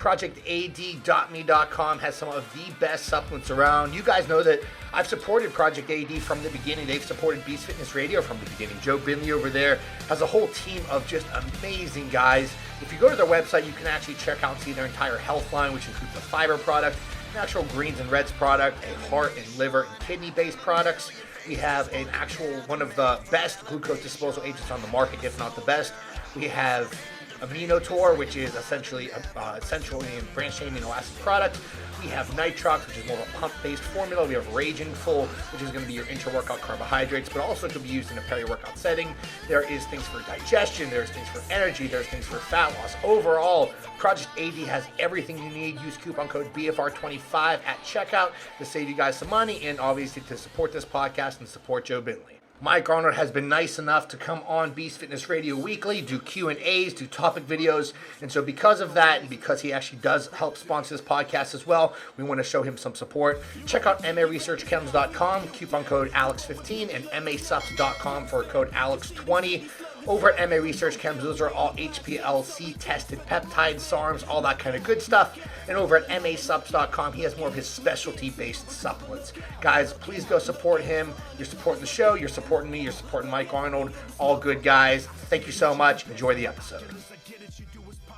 ProjectAD.me.com has some of the best supplements around. You guys know that I've supported Project AD from the beginning. They've supported Beast Fitness Radio from the beginning. Joe Binley over there has a whole team of just amazing guys. If you go to their website, you can actually check out and see their entire health line, which includes a fiber product, an actual greens and reds product, a heart and liver and kidney-based products. We have an actual one of the best glucose disposal agents on the market, if not the best. We have Aminotor, which is essentially essentially a branched-chain amino acid product. We have Nitrox, which is more of a pump-based formula. We have Raging Full, which is going to be your intra-workout carbohydrates, but also could be used in a peri-workout setting. There is things for digestion. There's things for energy. There's things for fat loss. Overall, Project AD has everything you need. Use coupon code BFR25 at checkout to save you guys some money and obviously to support this podcast and support Joe Binley. Mike Arnold has been nice enough to come on Beast Fitness Radio weekly, do Q&As, do topic videos, and so because of that, and because he actually does help sponsor this podcast as well, we want to show him some support. Check out maresearchchems.com, coupon code ALEX15, and masubs.com for code ALEX20. Over at MA Research Chems, those are all HPLC tested peptides, SARMs, all that kind of good stuff. And over at masubs.com, he has more of his specialty-based supplements. Guys, please go support him. You're supporting the show, you're supporting me, you're supporting Mike Arnold. All good guys. Thank you so much. Enjoy the episode.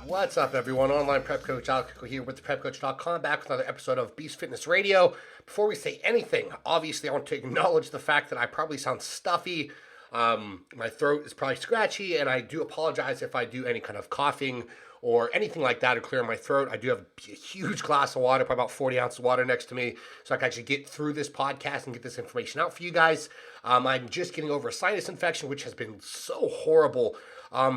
What's up, everyone? Online Prep Coach Alex here with theprepcoach.com, back with another episode of Beast Fitness Radio. Before we say anything, obviously I want to acknowledge the fact that I probably sound stuffy. My throat is probably scratchy, and I do apologize if I do any kind of coughing or anything like that to clear my throat. I do have a huge glass of water, probably about 40 ounces of water next to me, so I can actually get through this podcast and get this information out for you guys. I'm just getting over a sinus infection, which has been so horrible.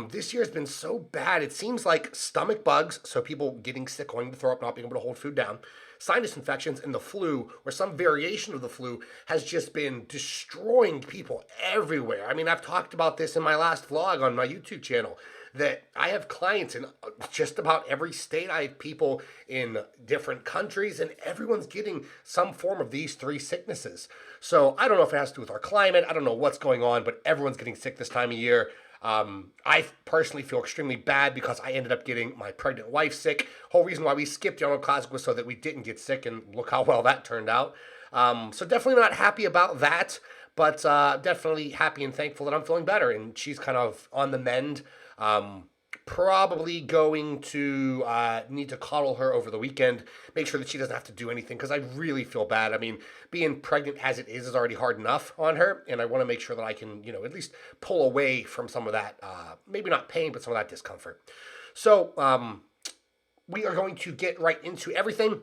This year has been so bad. It seems like stomach bugs, so people getting sick, going to throw up, not being able to hold food down, sinus infections, and the flu, or some variation of the flu, has just been destroying people everywhere. I mean, I've talked about this in my last vlog on my YouTube channel, that I have clients in just about every state. I have people in different countries, and everyone's getting some form of these three sicknesses. So I don't know if it has to do with our climate. I don't know what's going on, but everyone's getting sick this time of year. I personally feel extremely bad because I ended up getting my pregnant wife sick. Whole reason why we skipped the Arnold Classic was so that we didn't get sick, and look how well that turned out. So definitely not happy about that, but definitely happy and thankful that I'm feeling better, and she's kind of on the mend. Probably going to need to coddle her over the weekend, make sure that she doesn't have to do anything, because I really feel bad. I mean, being pregnant as it is already hard enough on her, and I want to make sure that I can, at least pull away from some of that, maybe not pain, but some of that discomfort. So we are going to get right into everything.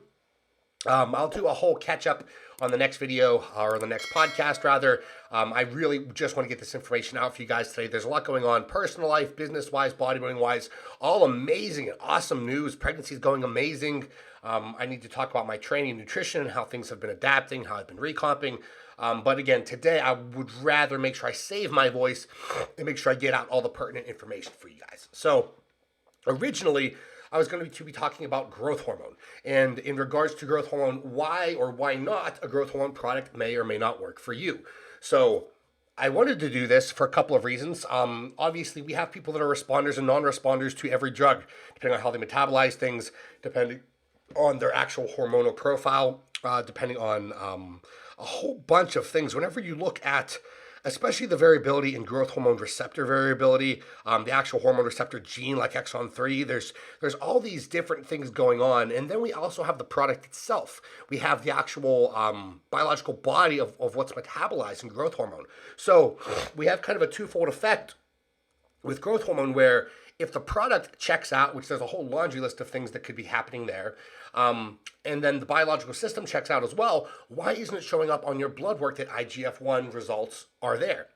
I'll do a whole catch-up on the next video, or the next podcast, rather. I really just want to get this information out for you guys today. There's a lot going on, personal life, business-wise, bodybuilding-wise, all amazing and awesome news. Pregnancy is going amazing. I need to talk about my training and nutrition and how things have been adapting, how I've been recomping. But again, today I would rather make sure I save my voice and make sure I get out all the pertinent information for you guys. So, originally, I was going to be talking about growth hormone, and in regards to growth hormone, why or why not a growth hormone product may or may not work for you. So I wanted to do this for a couple of reasons. Obviously, we have people that are responders and non-responders to every drug, depending on how they metabolize things, depending on their actual hormonal profile, depending on a whole bunch of things. Whenever you look at especially the variability in growth hormone receptor variability, the actual hormone receptor gene like exon 3. There's all these different things going on. And then we also have the product itself. We have the actual biological body of what's metabolized in growth hormone. So we have kind of a twofold effect with growth hormone where if the product checks out, which there's a whole laundry list of things that could be happening there, and then the biological system checks out as well, why isn't it showing up on your blood work that IGF-1 results are there?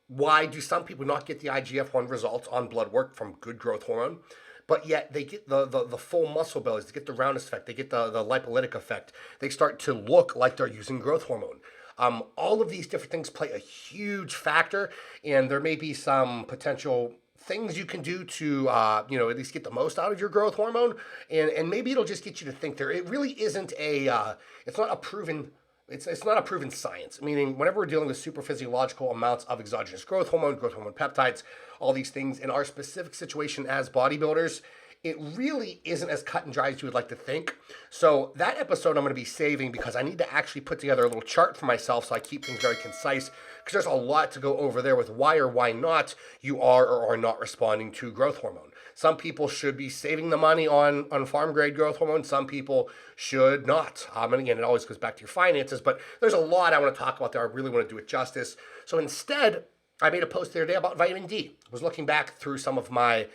Why do some people not get the IGF-1 results on blood work from good growth hormone, but yet they get the full muscle bellies, they get the roundness effect, they get the lipolytic effect, they start to look like they're using growth hormone? All of these different things play a huge factor, and there may be some potential things you can do to, at least get the most out of your growth hormone, and maybe it'll just get you to think there. It really isn't it's not a proven science, meaning whenever we're dealing with super physiological amounts of exogenous growth hormone peptides, all these things in our specific situation as bodybuilders, it really isn't as cut and dry as you would like to think. So that episode I'm going to be saving because I need to actually put together a little chart for myself so I keep things very concise, because there's a lot to go over there with why or why not you are or are not responding to growth hormone. Some people should be saving the money on farm grade growth hormone. Some people should not. And again, it always goes back to your finances, but there's a lot I want to talk about there. I really want to do it justice. So instead, I made a post the other day about vitamin D. I was looking back through some of my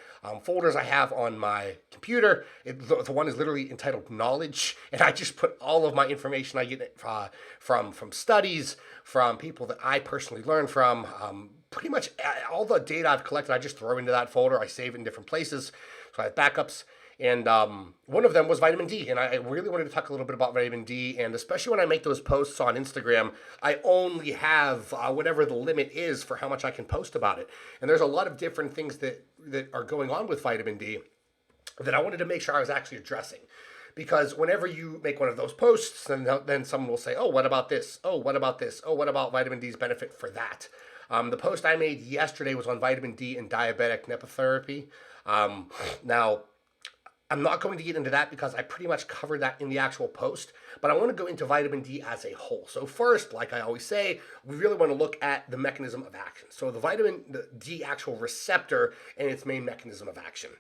folders I have on my computer. The one is literally entitled Knowledge, and I just put all of my information I get from studies, from people that I personally learn from. Pretty much all the data I've collected, I just throw into that folder. I save it in different places, so I have backups. And one of them was vitamin D, and I really wanted to talk a little bit about vitamin D, and especially when I make those posts on Instagram, I only have whatever the limit is for how much I can post about it. And there's a lot of different things that are going on with vitamin D that I wanted to make sure I was actually addressing. Because whenever you make one of those posts, then someone will say, oh, what about this? Oh, what about this? Oh, what about vitamin D's benefit for that? The post I made yesterday was on vitamin D and diabetic nephropathy. Now, I'm not going to get into that because I pretty much covered that in the actual post, but I want to go into vitamin D as a whole. So first, like I always say, we really want to look at the mechanism of action. So the D actual receptor and its main mechanism of action.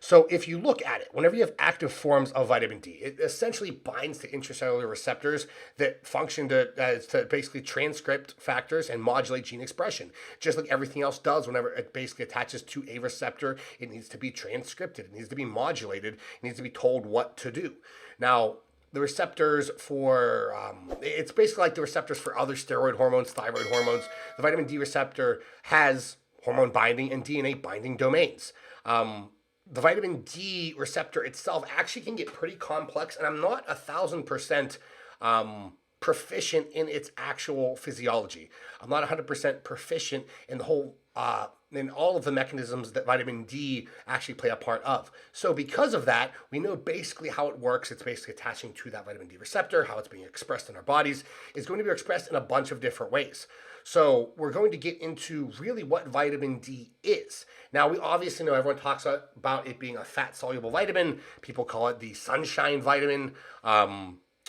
So if you look at it, whenever you have active forms of vitamin D, it essentially binds to intracellular receptors that function to basically transcript factors and modulate gene expression. Just like everything else does, whenever it basically attaches to a receptor, it needs to be transcripted, it needs to be modulated, it needs to be told what to do. Now, the receptors for, it's basically like the receptors for other steroid hormones, thyroid hormones. The vitamin D receptor has hormone binding and DNA binding domains. The vitamin D receptor itself actually can get pretty complex, and I'm not 1,000% proficient in its actual physiology. I'm not 100% proficient in the whole, in all of the mechanisms that vitamin D actually play a part of. So because of that, we know basically how it works. It's basically attaching to that vitamin D receptor, how it's being expressed in our bodies. It's going to be expressed in a bunch of different ways. So we're going to get into really what vitamin D is. Now, we obviously know everyone talks about it being a fat-soluble vitamin. People call it the sunshine vitamin.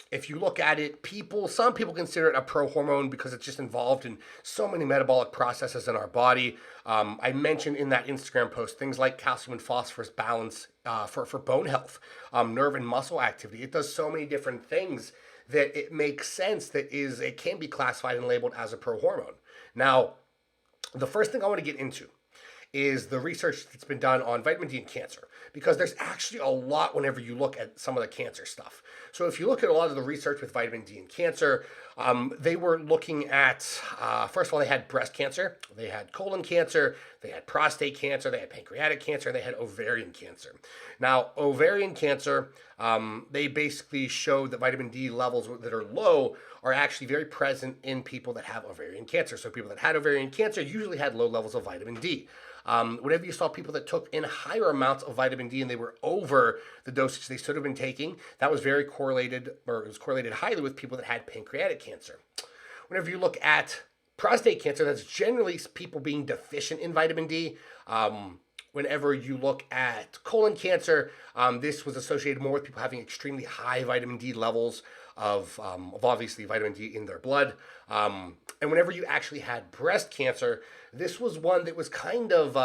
If you look at it, some people consider it a pro-hormone because it's just involved in so many metabolic processes in our body. I mentioned in that Instagram post things like calcium and phosphorus balance for bone health, nerve and muscle activity. It does so many different things that it makes sense it can be classified and labeled as a pro-hormone. Now, the first thing I want to get into is the research that's been done on vitamin D and cancer, because there's actually a lot whenever you look at some of the cancer stuff. So if you look at a lot of the research with vitamin D and cancer, they were looking at, first of all, they had breast cancer, they had colon cancer, they had prostate cancer, they had pancreatic cancer, and they had ovarian cancer. Now, ovarian cancer, they basically showed that vitamin D levels that are low are actually very present in people that have ovarian cancer. So people that had ovarian cancer usually had low levels of vitamin D. Whenever you saw people that took in higher amounts of vitamin D and they were over the dosage they should have been taking, that was very correlated, or it was correlated highly with people that had pancreatic cancer. Whenever you look at prostate cancer, that's generally people being deficient in vitamin D. Whenever you look at colon cancer, this was associated more with people having extremely high vitamin D levels of obviously vitamin D in their blood. And whenever you actually had breast cancer, this was one that was kind of,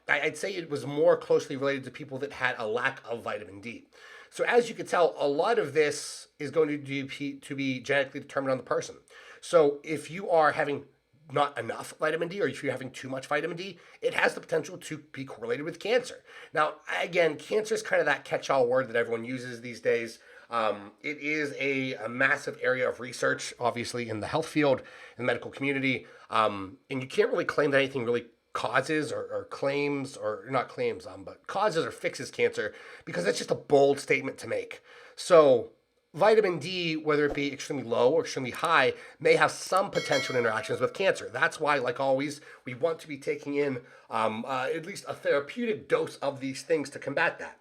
I'd say it was more closely related to people that had a lack of vitamin D. So as you can tell, a lot of this is going to be genetically determined on the person. So if you are having not enough vitamin D, or if you're having too much vitamin D, it has the potential to be correlated with cancer. Now, again, cancer is kind of that catch-all word that everyone uses these days. It is a massive area of research, obviously, in the health field, in the medical community, and you can't really claim that anything really causes or claims, or not claims, but causes or fixes cancer, because that's just a bold statement to make. So vitamin D, whether it be extremely low or extremely high, may have some potential interactions with cancer. That's why, like always, we want to be taking in at least a therapeutic dose of these things to combat that.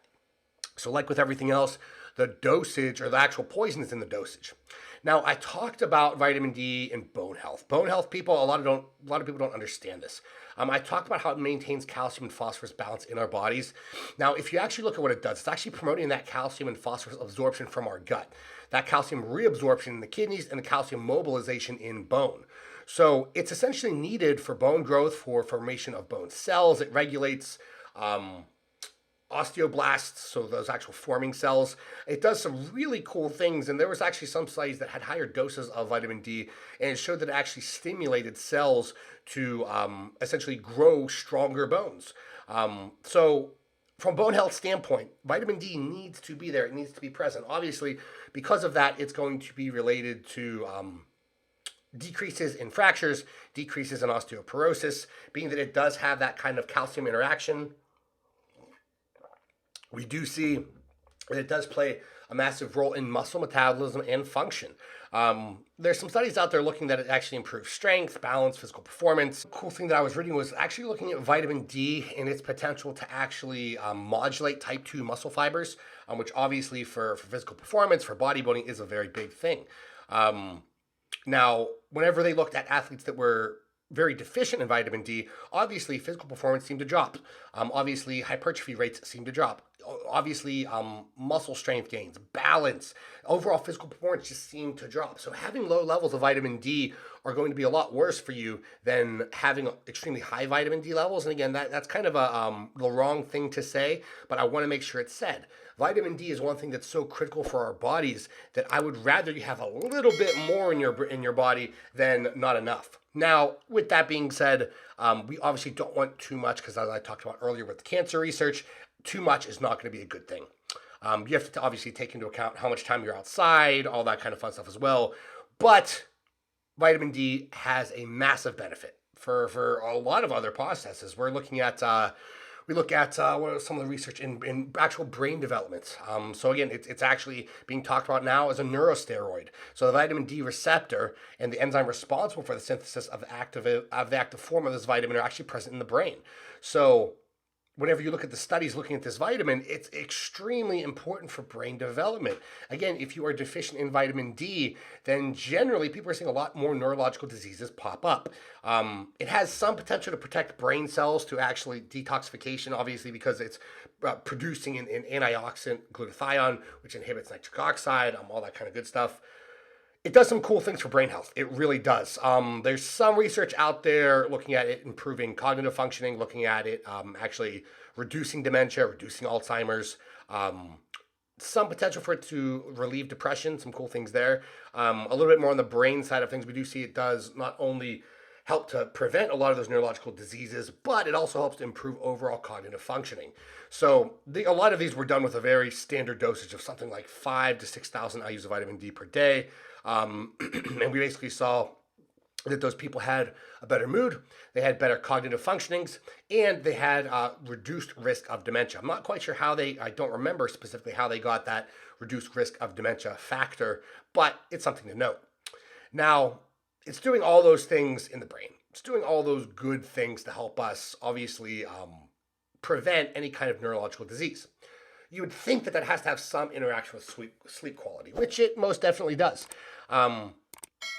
So like with everything else, the dosage, or the actual poison, is in the dosage. Now, I talked about vitamin D and bone health. Bone health, people, a lot of people don't understand this. I talked about how it maintains calcium and phosphorus balance in our bodies. Now, if you actually look at what it does, it's actually promoting that calcium and phosphorus absorption from our gut, that calcium reabsorption in the kidneys, and the calcium mobilization in bone. So it's essentially needed for bone growth, for formation of bone cells. It regulates osteoblasts, so those actual forming cells. It does some really cool things, and there was actually some studies that had higher doses of vitamin D, and it showed that it actually stimulated cells to essentially grow stronger bones. So from bone health standpoint, vitamin D needs to be there. It needs to be present. Obviously, because of that, it's going to be related to decreases in fractures, decreases in osteoporosis, being that it does have that kind of calcium interaction. We do see that it does play a massive role in muscle metabolism and function. There's some studies out there looking that it actually improves strength, balance, physical performance. The cool thing that I was reading was actually looking at vitamin D and its potential to actually modulate type 2 muscle fibers, which obviously for physical performance, for bodybuilding, is a very big thing. Now, whenever they looked at athletes that were very deficient in vitamin D, obviously physical performance seemed to drop. Obviously hypertrophy rates seem to drop. Obviously muscle strength gains, balance, overall physical performance just seemed to drop. So having low levels of vitamin D are going to be a lot worse for you than having extremely high vitamin D levels. And again, that's kind of the wrong thing to say, but I want to make sure it's said. Vitamin D is one thing that's so critical for our bodies that I would rather you have a little bit more in your body than not enough. Now, with that being said, we obviously don't want too much because, as I talked about earlier with the cancer research, too much is not going to be a good thing. You have to obviously take into account how much time you're outside, all that kind of fun stuff as well. But vitamin D has a massive benefit for a lot of other processes. We're looking at we look at what are some of the research in actual brain development. So again, it's actually being talked about now as a neurosteroid. So the vitamin D receptor and the enzyme responsible for the synthesis of the active form of this vitamin are actually present in the brain. So whenever you look at the studies looking at this vitamin, it's extremely important for brain development. Again, if you are deficient in vitamin D, then generally people are seeing a lot more neurological diseases pop up. It has some potential to protect brain cells to actually detoxification, obviously, because it's producing an antioxidant glutathione, which inhibits nitric oxide, all that kind of good stuff. It does some cool things for brain health. It really does. There's some research out there looking at it improving cognitive functioning, looking at it actually reducing dementia, reducing Alzheimer's, some potential for it to relieve depression, some cool things there. A little bit more on the brain side of things, we do see it does not only help to prevent a lot of those neurological diseases, but it also helps to improve overall cognitive functioning. So a lot of these were done with a very standard dosage of something like 5 to 6,000 IUs of vitamin D per day. And we basically saw that those people had a better mood, they had better cognitive functionings, and they had reduced risk of dementia. I'm not quite sure I don't remember specifically how they got that reduced risk of dementia factor, but it's something to note. Now, it's doing all those things in the brain. It's doing all those good things to help us, obviously, prevent any kind of neurological disease. You would think that has to have some interaction with sleep quality, which it most definitely does.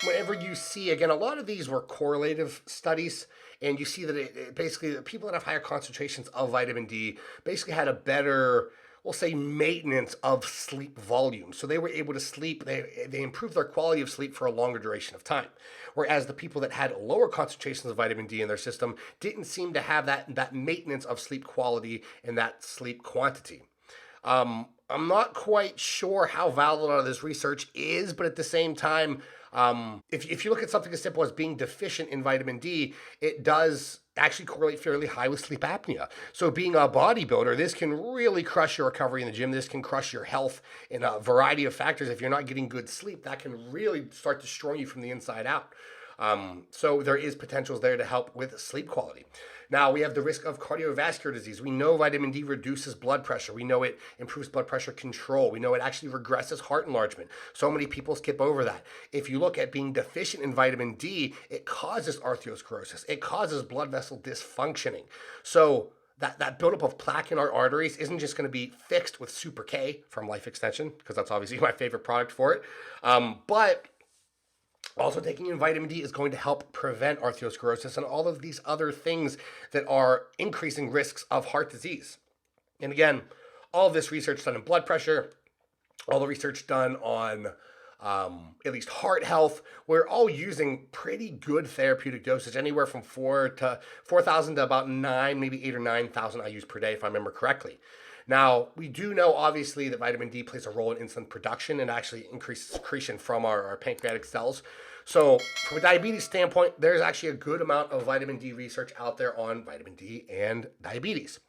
Whenever you see, again, a lot of these were correlative studies, and you see that it basically, the people that have higher concentrations of vitamin D basically had a better, we'll say, maintenance of sleep volume. So they were able to sleep, they improved their quality of sleep for a longer duration of time. Whereas the people that had lower concentrations of vitamin D in their system didn't seem to have that maintenance of sleep quality and that sleep quantity. I'm not quite sure how valid a lot of this research is, but at the same time, if you look at something as simple as being deficient in vitamin D, it does actually correlate fairly high with sleep apnea. So being a bodybuilder, this can really crush your recovery in the gym. This can crush your health in a variety of factors. If you're not getting good sleep, that can really start destroying you from the inside out. So there is potentials there to help with sleep quality. Now, we have the risk of cardiovascular disease. We know vitamin D reduces blood pressure. We know it improves blood pressure control. We know it actually regresses heart enlargement. So many people skip over that. If you look at being deficient in vitamin D, it causes arteriosclerosis. It causes blood vessel dysfunctioning. So that buildup of plaque in our arteries isn't just going to be fixed with Super K from Life Extension, because that's obviously my favorite product for it. But Also, taking in vitamin D is going to help prevent arteriosclerosis and all of these other things that are increasing risks of heart disease. And again, all of this research done in blood pressure, all the research done on at least heart health, we're all using pretty good therapeutic dosage, anywhere from 4,000 to about 9, maybe 8 or 9,000 IUs per day, if I remember correctly. Now, we do know obviously that vitamin D plays a role in insulin production and actually increases secretion from our pancreatic cells. So, from a diabetes standpoint, there's actually a good amount of vitamin D research out there on vitamin D and diabetes.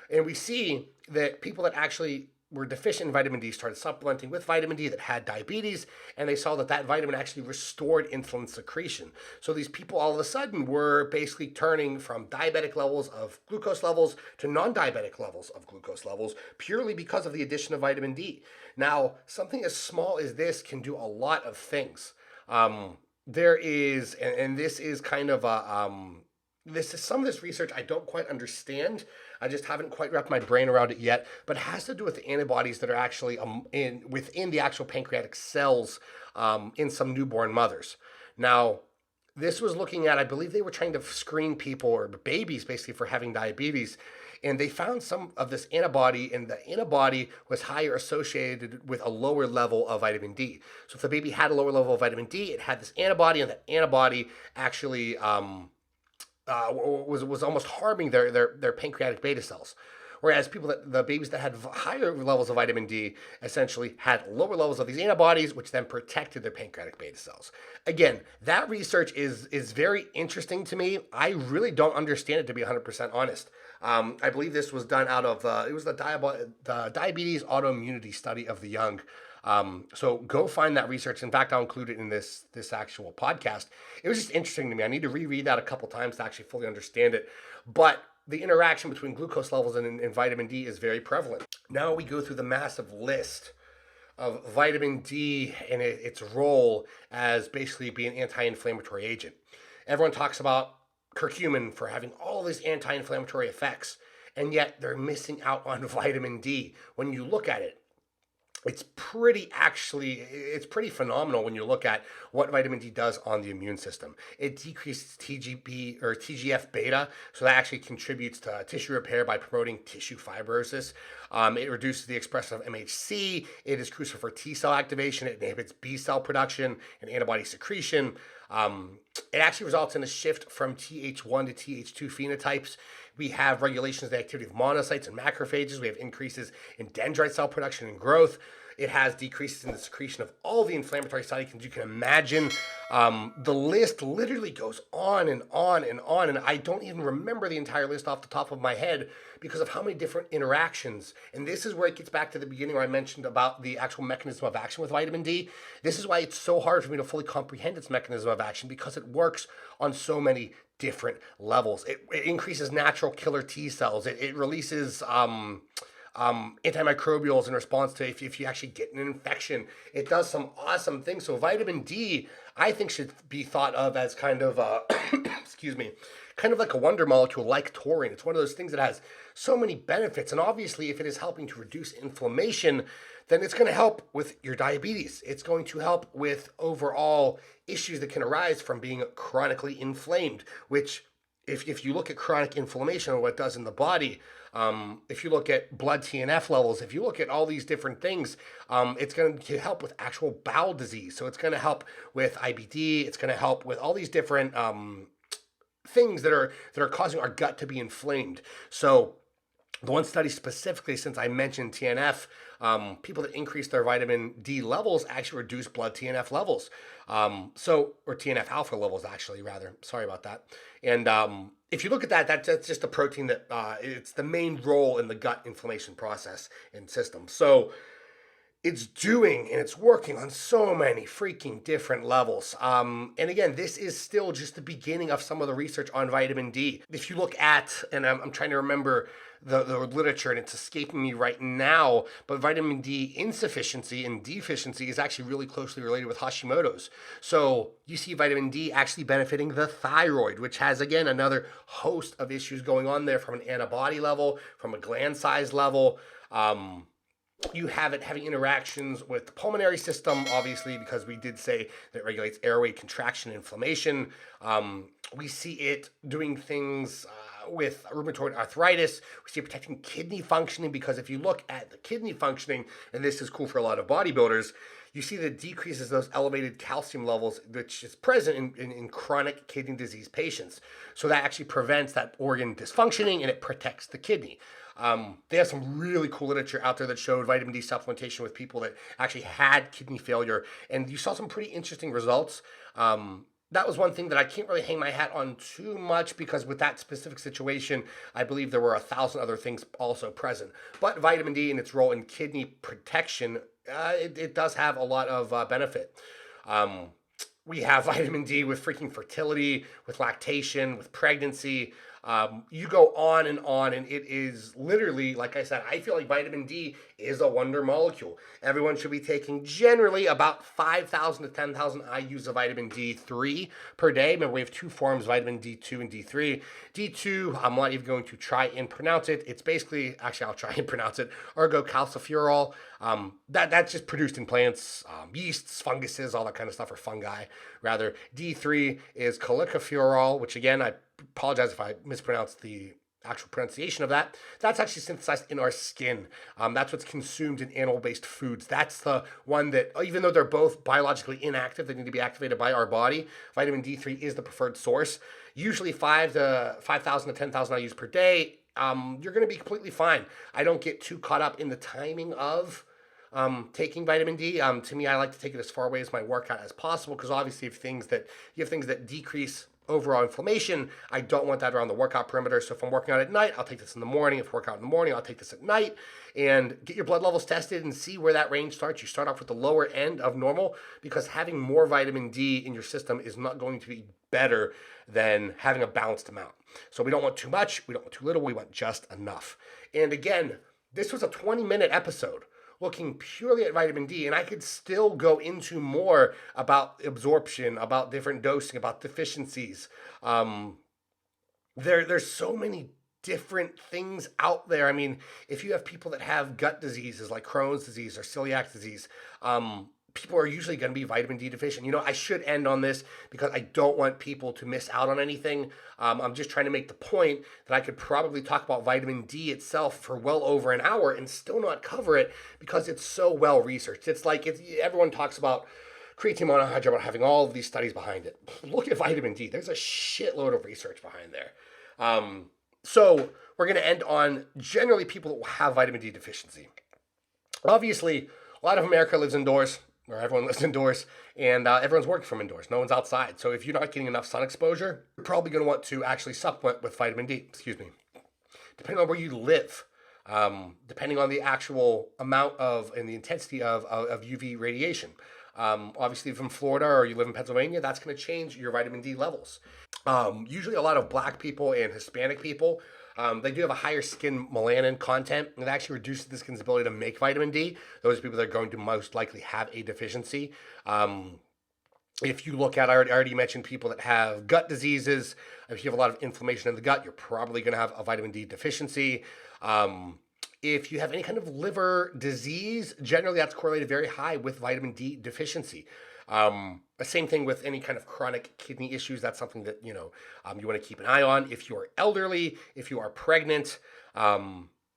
And we see that people that actually were deficient in vitamin D started supplementing with vitamin D that had diabetes, and they saw that that vitamin actually restored insulin secretion. So these people all of a sudden were basically turning from diabetic levels of glucose levels to non-diabetic levels of glucose levels purely because of the addition of vitamin D. Now, something as small as this can do a lot of things. There is, and this is kind of a, this is some of this research I don't quite understand. I just haven't quite wrapped my brain around it yet, but it has to do with the antibodies that are actually within the actual pancreatic cells in some newborn mothers. Now, this was looking at, I believe they were trying to screen people or babies basically for having diabetes, and they found some of this antibody, and the antibody was higher associated with a lower level of vitamin D. So if the baby had a lower level of vitamin D, it had this antibody, and that antibody actually was almost harming their pancreatic beta cells. Whereas the babies that had higher levels of vitamin D essentially had lower levels of these antibodies, which then protected their pancreatic beta cells. Again, that research is very interesting to me. I really don't understand it, to be 100% honest. I believe this was done out of, it was the Diabetes Autoimmunity Study of the Young. So go find that research. In fact, I'll include it in this actual podcast. It was just interesting to me. I need to reread that a couple times to actually fully understand it. But the interaction between glucose levels and vitamin D is very prevalent. Now we go through the massive list of vitamin D and its role as basically being an anti-inflammatory agent. Everyone talks about curcumin for having all these anti-inflammatory effects, and yet they're missing out on vitamin D. When you look at it, it's pretty phenomenal when you look at what vitamin D does on the immune system. It decreases TGB or TGF beta, so that actually contributes to tissue repair by promoting tissue fibrosis. It reduces the expression of MHC. It is crucial for T cell activation. It inhibits B cell production and antibody secretion. It actually results in a shift from Th1 to Th2 phenotypes. We have regulations of the activity of monocytes and macrophages. We have increases in dendrite cell production and growth. It has decreases in the secretion of all the inflammatory cytokines you can imagine. The list literally goes on and on and on, and I don't even remember the entire list off the top of my head because of how many different interactions. And this is where it gets back to the beginning where I mentioned about the actual mechanism of action with vitamin D. This is why it's so hard for me to fully comprehend its mechanism of action, because it works on so many different levels. It increases natural killer T cells. It releases antimicrobials in response to if you actually get an infection. It does some awesome things. So vitamin D, I think, should be thought of as kind of excuse me, kind of like a wonder molecule like taurine. It's one of those things that has so many benefits. And obviously, if it is helping to reduce inflammation, then it's going to help with your diabetes. It's going to help with overall issues that can arise from being chronically inflamed, which if you look at chronic inflammation and what it does in the body, if you look at blood TNF levels, if you look at all these different things, it's going to help with actual bowel disease. So it's going to help with IBD. It's going to help with all these different things that are causing our gut to be inflamed. So the one study specifically, since I mentioned TNF, people that increase their vitamin D levels actually reduce blood TNF levels. Or TNF alpha levels, actually, rather. Sorry about that. And if you look at that, that's just a protein that it's the main role in the gut inflammation process and system. So it's doing and it's working on so many freaking different levels. And again, this is still just the beginning of some of the research on vitamin D. If you look at, and I'm trying to remember the literature, and it's escaping me right now, but vitamin D insufficiency and deficiency is actually really closely related with Hashimoto's. So you see vitamin D actually benefiting the thyroid, which has, again, another host of issues going on there from an antibody level, from a gland size level. You have it having interactions with the pulmonary system, obviously, because we did say that it regulates airway contraction and inflammation. We see it doing things with rheumatoid arthritis. We see it protecting kidney functioning, because if you look at the kidney functioning, and this is cool for a lot of bodybuilders, you see that it decreases those elevated calcium levels, which is present in chronic kidney disease patients. So that actually prevents that organ dysfunctioning, and it protects the kidney. They have some really cool literature out there that showed vitamin D supplementation with people that actually had kidney failure, and you saw some pretty interesting results. That was one thing that I can't really hang my hat on too much, because with that specific situation, I believe there were 1,000 other things also present. But vitamin D and its role in kidney protection, it does have a lot of benefit. We have vitamin D with freaking fertility, with lactation, with pregnancy. You go on, and it is literally, like I said, I feel like vitamin D is a wonder molecule. Everyone should be taking generally about 5,000 to 10,000 IUs of vitamin D3 per day. Remember, we have two forms, vitamin D2 and D3. D2, I'm not even going to try and pronounce it. It's basically, actually, I'll try and pronounce it, ergocalciferol. That's just produced in plants, yeasts, funguses, all that kind of stuff, or fungi, rather. D3 is cholicoferol, which again, I apologize if I mispronounced the actual pronunciation of that. That's actually synthesized in our skin. That's what's consumed in animal-based foods. That's the one that, even though they're both biologically inactive, they need to be activated by our body. Vitamin D3 is the preferred source. Usually 5,000 to 10,000 IUs per day. You're going to be completely fine. I don't get too caught up in the timing of taking vitamin D. To me, I like to take it as far away as my workout as possible, because obviously if you have things that decrease overall inflammation, I don't want that around the workout perimeter. So if I'm working out at night, I'll take this in the morning. If I work out in the morning, I'll take this at night, and get your blood levels tested and see where that range starts. You start off with the lower end of normal, because having more vitamin D in your system is not going to be better than having a balanced amount. So we don't want too much, we don't want too little, we want just enough. And again, this was a 20-minute episode looking purely at vitamin D, and I could still go into more about absorption, about different dosing, about deficiencies. There's so many different things out there. I mean, if you have people that have gut diseases like Crohn's disease or celiac disease, people are usually going to be vitamin D deficient. You know, I should end on this, because I don't want people to miss out on anything. I'm just trying to make the point that I could probably talk about vitamin D itself for well over an hour and still not cover it, because it's so well researched. It's like everyone talks about creatine monohydrate, about having all of these studies behind it. Look at vitamin D. There's a shitload of research behind there. So we're going to end on generally people that have vitamin D deficiency. Obviously, a lot of America lives indoors, or everyone lives indoors, and everyone's working from indoors. No one's outside. So if you're not getting enough sun exposure, you're probably going to want to actually supplement with vitamin D, depending on where you live, depending on the actual amount of and the intensity of UV radiation. Obviously, if you're from Florida or you live in Pennsylvania, that's going to change your vitamin D levels. Usually a lot of black people and Hispanic people, they do have a higher skin melanin content, and it actually reduces the skin's ability to make vitamin D. Those people that are going to most likely have a deficiency. If you look at, I already mentioned people that have gut diseases. If you have a lot of inflammation in the gut, you're probably going to have a vitamin D deficiency. If you have any kind of liver disease, generally that's correlated very high with vitamin D deficiency. Same thing with any kind of chronic kidney issues. That's something that, you want to keep an eye on. If you are elderly, if you are pregnant,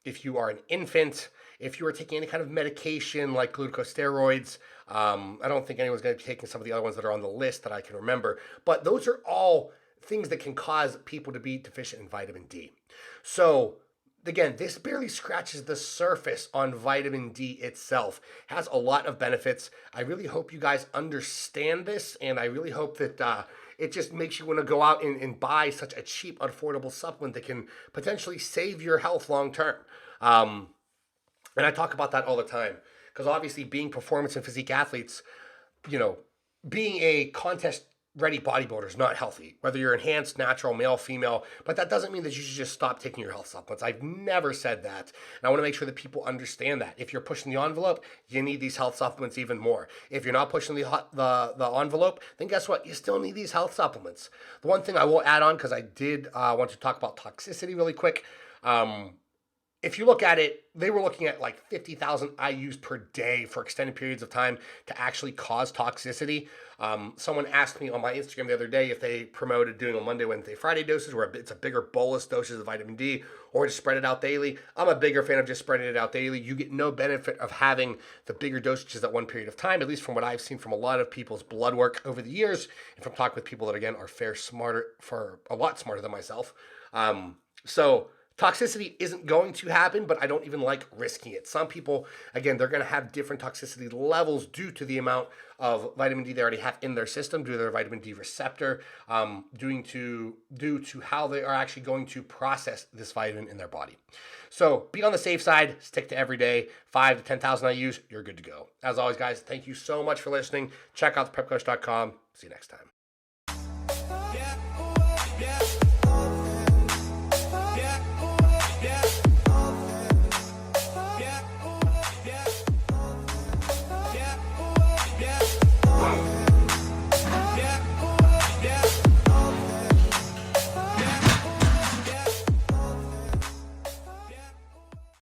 if you are an infant, if you are taking any kind of medication like glucosteroids, I don't think anyone's going to be taking some of the other ones that are on the list that I can remember, but those are all things that can cause people to be deficient in vitamin D. So again, this barely scratches the surface on vitamin D itself. It has a lot of benefits. I really hope you guys understand this, and I really hope that it just makes you want to go out and buy such a cheap, affordable supplement that can potentially save your health long term. And I talk about that all the time, because obviously being performance and physique athletes, being a contest ready bodybuilder is not healthy, whether you're enhanced, natural, male, female, but that doesn't mean that you should just stop taking your health supplements. I've never said that. And I want to make sure that people understand that. If you're pushing the envelope, you need these health supplements even more. If you're not pushing the envelope, then guess what? You still need these health supplements. The one thing I will add on, because I did want to talk about toxicity really quick. if you look at it, they were looking at like 50,000 IUs per day for extended periods of time to actually cause toxicity. Someone asked me on my Instagram the other day if they promoted doing a Monday, Wednesday, Friday doses where it's a bigger bolus doses of vitamin D or just spread it out daily. I'm a bigger fan of just spreading it out daily. You get no benefit of having the bigger dosages at one period of time, at least from what I've seen from a lot of people's blood work over the years and from talking with people that, again, are a lot smarter than myself. So toxicity isn't going to happen, but I don't even like risking it. Some people, again, they're going to have different toxicity levels due to the amount of vitamin D they already have in their system, due to their vitamin D receptor, due to how they are actually going to process this vitamin in their body. So be on the safe side, stick to every day, 5 to 10,000 IUs, you're good to go. As always, guys, thank you so much for listening. Check out theprepcoach.com. See you next time.